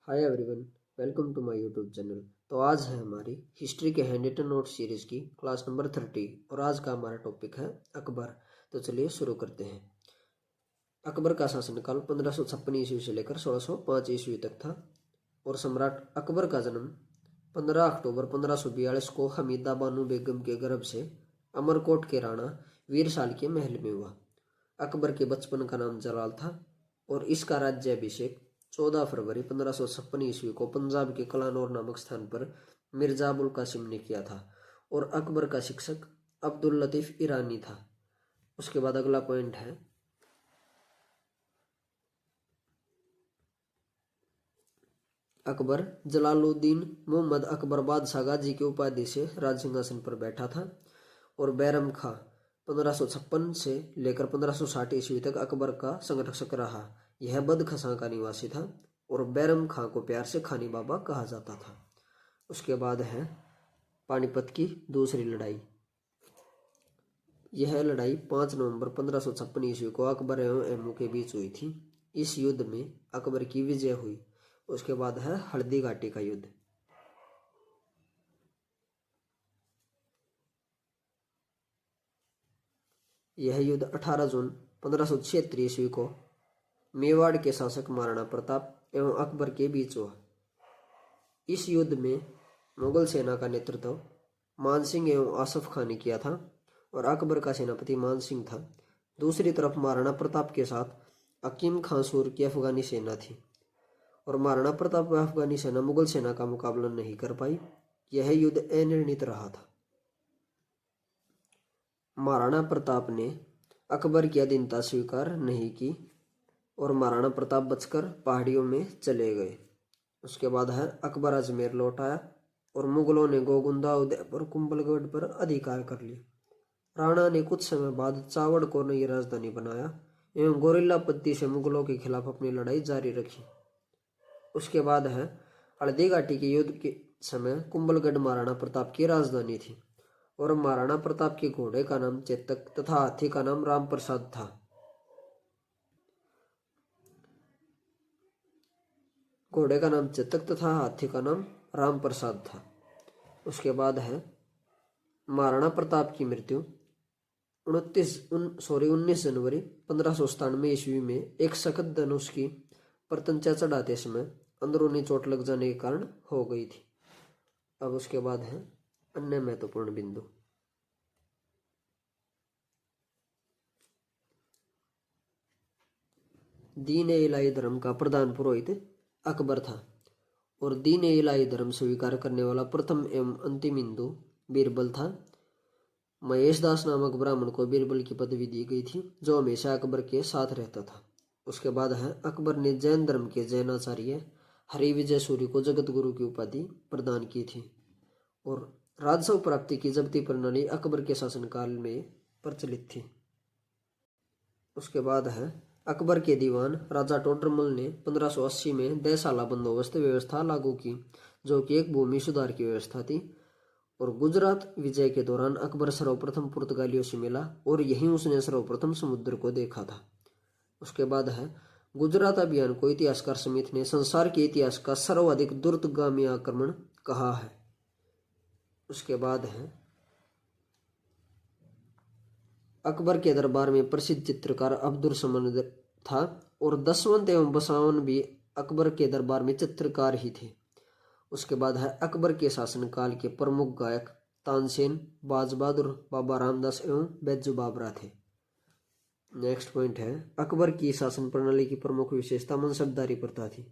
Hi everyone, welcome to my YouTube channel. तो आज है हमारी हिस्ट्री के हैंड रिटन नोट सीरीज की क्लास नंबर 30 और आज का हमारा टॉपिक है अकबर। तो चलिए शुरू करते हैं। अकबर का शासनकाल 1556 ईस्वी से लेकर 1605 ईस्वी तक था और सम्राट अकबर का जन्म 15 अक्टूबर 1542 को हमीदा बानो बेगम के गर्भ से अमरकोट के राणा वीरसाल के महल में हुआ। अकबर के बचपन का नाम जलाल था और इसका राज्याभिषेक 14 फरवरी 1556 ईस्वी को पंजाब के कलानौर नामक स्थान पर मिर्जा अबुल कासिम ने किया था और अकबर का शिक्षक अब्दुल लतीफ ईरानी था। उसके बाद अगला पॉइंट है अकबर जलालुद्दीन मोहम्मद अकबर बादशाह गाजी की उपाधि से राज सिंहासन पर बैठा था और बैरम खां 1556 से लेकर 1560 ईस्वी तक अकबर का संरक्षक रहा। यह बदखशां का निवासी था और बैरम खां को प्यार से खानी बाबा कहा जाता था। उसके बाद है पानीपत की दूसरी लड़ाई। यह लड़ाई 5 नवंबर 1556 ईस्वी को अकबर एवं एमू के बीच हुई थी। इस युद्ध में अकबर की विजय हुई। उसके बाद है हल्दी घाटी का युद्ध। यह युद्ध 18 जून 1576 ईस्वी को मेवाड़ के शासक महाराणा प्रताप एवं अकबर के बीच हुआ। इस युद्ध में मुगल सेना का नेतृत्व मानसिंह एवं आसफ खान ने किया था और अकबर का सेनापति मानसिंह था। दूसरी तरफ महाराणा प्रताप के साथ हकीम खां सूर की अफगानी सेना थी और महाराणा प्रताप व अफगानी सेना मुगल सेना का मुकाबला नहीं कर पाई। यह युद्ध अनिर्णित रहा था। महाराणा प्रताप ने अकबर की अधीनता स्वीकार नहीं की और महाराणा प्रताप बचकर पहाड़ियों में चले गए। उसके बाद है अकबर अजमेर लौट आया और मुगलों ने गोगुंदा उदयपुर कुंभलगढ़ पर अधिकार कर लिया। राणा ने कुछ समय बाद चावड़ को नई राजधानी बनाया एवं गोरिल्ला पद्धति से मुगलों के खिलाफ अपनी लड़ाई जारी रखी। उसके बाद है हल्दी घाटी के युद्ध के समय कुंभलगढ़ महाराणा प्रताप की राजधानी थी और महाराणा प्रताप के घोड़े का नाम चेतक तथा हाथी का नाम राम प्रसाद था। घोड़े का नाम चेतक तथा हाथी का नाम राम प्रसाद था। उसके बाद है महाराणा प्रताप की मृत्यु 19 जनवरी 1597 ईस्वी में एक सखत धनुष की प्रत्यंचा चढ़ाते समय अंदरूनी चोट लग जाने के कारण हो गई थी। अब उसके बाद है अन्य महत्वपूर्ण बिंदु। दीन ए इलाही धर्म का प्रधान पुरोहित अकबर था और दीन ए इलाही धर्म स्वीकार करने वाला प्रथम एवं अंतिम हिंदू बीरबल था। महेश दास नामक ब्राह्मण को बीरबल की पदवी दी गई थी जो हमेशा अकबर के साथ रहता था। उसके बाद है अकबर ने जैन धर्म के जैनाचार्य हरि विजय सूरी को जगत गुरु की उपाधि प्रदान की थी और राजस्व प्राप्ति की जब्ती प्रणाली अकबर के शासनकाल में प्रचलित थी। उसके बाद है अकबर के दीवान राजा टोडरमल ने 1580 में देसाला बंदोबस्त व्यवस्था लागू की जो कि एक भूमि सुधार की व्यवस्था थी और गुजरात विजय के दौरान अकबर सर्वप्रथम पुर्तगालियों से मिला और यहीं उसने सर्वप्रथम समुद्र को देखा था। उसके बाद है गुजरात अभियान को इतिहासकार समिति ने संसार के इतिहास का सर्वाधिक द्रुतगामी आक्रमण कहा है। उसके बाद है अकबर के दरबार में प्रसिद्ध चित्रकार अब्दुल समद था और दसवंत एवं बसावन भी अकबर के दरबार में चित्रकार ही थे। उसके बाद है अकबर के शासनकाल के प्रमुख गायक तानसेन, बाज बहादुर, बाबा रामदास एवं बैजू बाबरा थे। नेक्स्ट पॉइंट है अकबर की शासन प्रणाली की प्रमुख विशेषता मनसबदारी प्रथा थी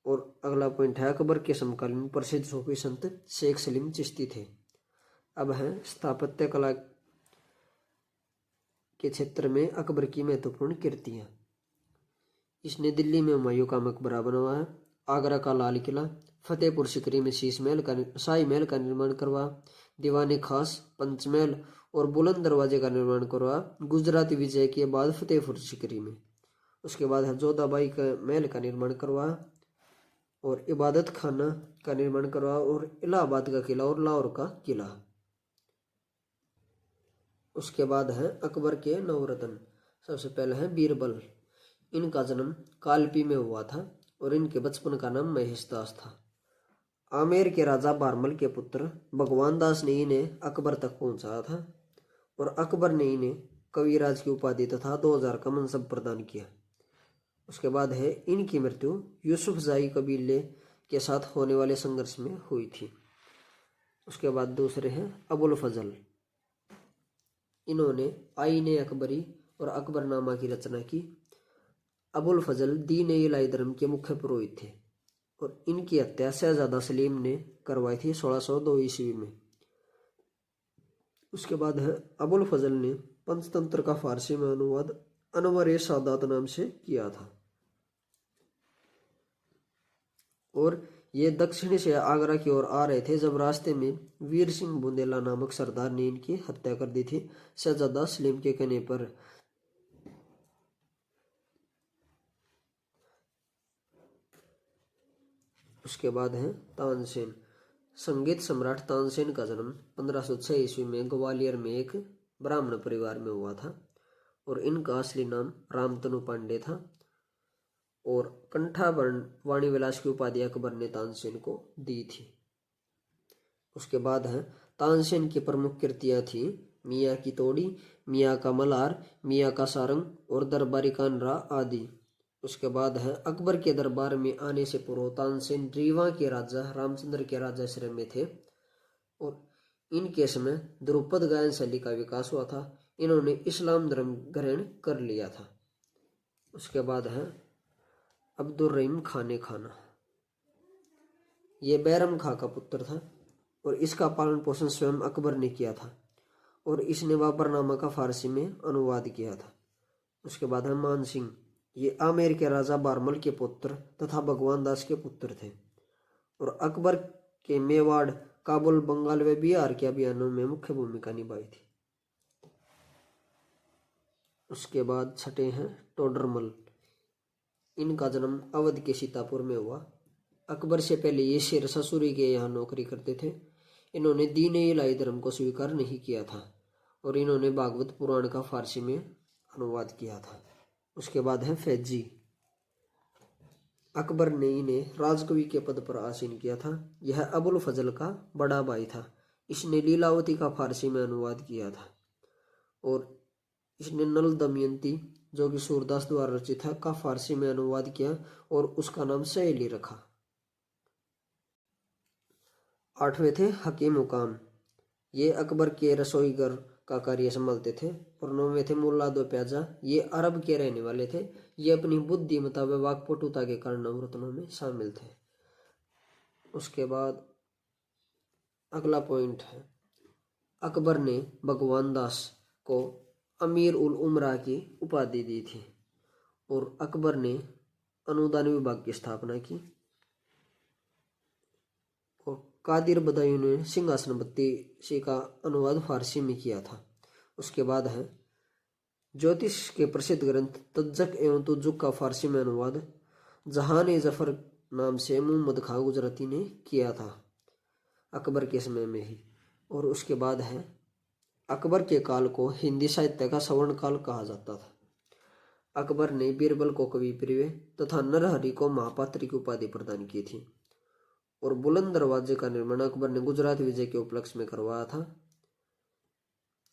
और अगला पॉइंट है अकबर के समकालीन प्रसिद्ध सूफी संत शेख सलीम चिश्ती थे। अब है स्थापत्य कला के क्षेत्र में अकबर की महत्वपूर्ण कृतियां। इसने दिल्ली में हुमायूं का मकबरा बनवाया, आगरा का लाल किला, फतेहपुर सिकरी में शाही महल का निर्माण करवाया, दीवाने खास, पंचमहल और बुलंद दरवाजे का निर्माण करवाया गुजराती विजय के बाद फतेहपुर सिकरी में। उसके बाद है जोधाबाई का महल का निर्माण करवाया और इबादत खाना का निर्माण करवाया और इलाहाबाद का किला और लाहौर का किला। उसके बाद है अकबर के नवरत्न। सबसे पहले है बीरबल। इनका जन्म कालपी में हुआ था और इनके बचपन का नाम महेश दास था। आमेर के राजा बारमल के पुत्र भगवान दास ने इन्हें अकबर तक पहुंचाया था और अकबर ने इन्हें कविराज की उपाधि तथा 2000 का मनसब प्रदान किया। उसके बाद है इनकी मृत्यु यूसुफ जाई कबीले के साथ होने वाले संघर्ष में हुई थी। उसके बाद दूसरे हैं अबुल फजल। इन्होंने आईने अकबरी और अकबरनामा की रचना की। अबुल फजल दीन इलाही धर्म के मुख्य पुरोहित थे और इनकी हत्या शहजादा सलीम ने करवाई थी 1602 ईस्वी में। उसके बाद है अबुल फजल ने पंचतंत्र का फारसी में अनुवाद अनवर सादात नाम से किया था और ये दक्षिण से आगरा की ओर आ रहे थे जब रास्ते में वीर सिंह बुंदेला नामक सरदार ने इनकी हत्या कर दी थी शहजादा सलीम के कहने पर। उसके बाद है तानसेन। संगीत सम्राट तानसेन का जन्म 1506 ईस्वी में ग्वालियर में एक ब्राह्मण परिवार में हुआ था और इनका असली नाम रामतनु पांडे था और कंठाभरण वाणी विलास की उपाधि अकबर ने तानसेन को दी थी। उसके बाद है तानसेन की प्रमुख कृतियां थी मियाँ की तोड़ी, मियाँ का मल्हार, मियाँ का सारंग और दरबारी कानरा आदि। उसके बाद है अकबर के दरबार में आने से पूर्व तानसेन रीवा के राजा रामचंद्र के राजाश्रय में थे और इनके समय ध्रुपद गायन शैली का विकास हुआ था। इन्होंने इस्लाम धर्म ग्रहण कर लिया था। उसके बाद है अब्दुल रहीम खाने खाना। ये बैरम खां का पुत्र था और इसका पालन पोषण स्वयं अकबर ने किया था और इसने बाबरनामा का फारसी में अनुवाद किया था। उसके बाद है मान सिंह। ये आमेर के राजा बारमल के पुत्र तथा भगवान दास के पुत्र थे और अकबर के मेवाड़, काबुल, बंगाल व बिहार के अभियानों में मुख्य भूमिका निभाई थी। उसके बाद छठे हैं टोडरमल। इनका जन्म अवध के सीतापुर में हुआ। अकबर से पहले ये शेर ससुरी के यहाँ नौकरी करते थे। इन्होंने दीन इलाही धर्म को स्वीकार नहीं किया था और इन्होंने भागवत पुराण का फारसी में अनुवाद किया था। उसके बाद है फैजी। अकबर ने इन्हें राजकवि के पद पर आसीन किया था। यह अबुल फजल का बड़ा भाई था। इसने लीलावती का फारसी में अनुवाद किया था और इसने नल दमयंती जो कि सूरदास द्वारा रचित है का फारसी में अनुवाद किया और उसका नाम सहेली रखा। आठवें थे हकीम हुकाम। ये अकबर के रसोई घर का कार्य संभालते थे और नौवें थे मुल्ला दो प्याजा। ये अरब के रहने वाले थे। ये अपनी बुद्धिमत्ता व वाक्पटुता के कारण नवरत्नों में शामिल थे। उसके बाद अगला पॉइंट है अकबर ने भगवान दास को अमीर उल उमरा की उपाधि दी थी और अकबर ने अनुदान विभाग की स्थापना की और कादिर बदायूं ने सिंहासन बत्ती का अनुवाद फारसी में किया था। उसके बाद है ज्योतिष के प्रसिद्ध ग्रंथ तज्जक एवं तुजुक का फारसी में अनुवाद जहान जफर नाम से मोहम्मद खां गुजराती ने किया था अकबर के समय में ही। और उसके बाद है अकबर के काल को हिंदी साहित्य का स्वर्ण काल कहा जाता था। अकबर ने बीरबल को कवि प्रिय तथा नरहरि को महापात्र की उपाधि प्रदान की थी और बुलंद दरवाजे का निर्माण अकबर ने गुजरात विजय के उपलक्ष्य में करवाया था।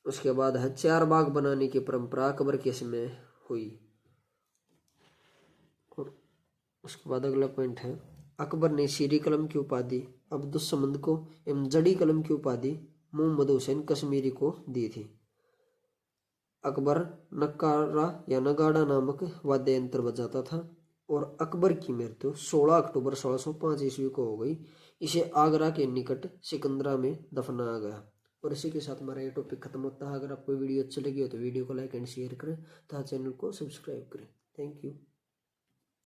उसके बाद है चार बाग बनाने की परंपरा अकबर के समय हुई। और उसके बाद अगला पॉइंट है अकबर ने शीरी कलम की उपाधि अब्दुस्समद को एवं जड़ी कलम की उपाधि मोहम्मद हुसैन कश्मीरी को दी थी। अकबर नक्कारा या नगाड़ा नामक वाद्य यंत्र बजाता था और अकबर की मृत्यु 16 अक्टूबर 1605 ईस्वी को हो गई। इसे आगरा के निकट सिकंदरा में दफनाया गया। और इसी के साथ हमारा ये टॉपिक खत्म होता है। अगर आपको वीडियो अच्छी लगी हो तो वीडियो को लाइक एंड शेयर करें तथा चैनल को सब्सक्राइब करें। Thank you.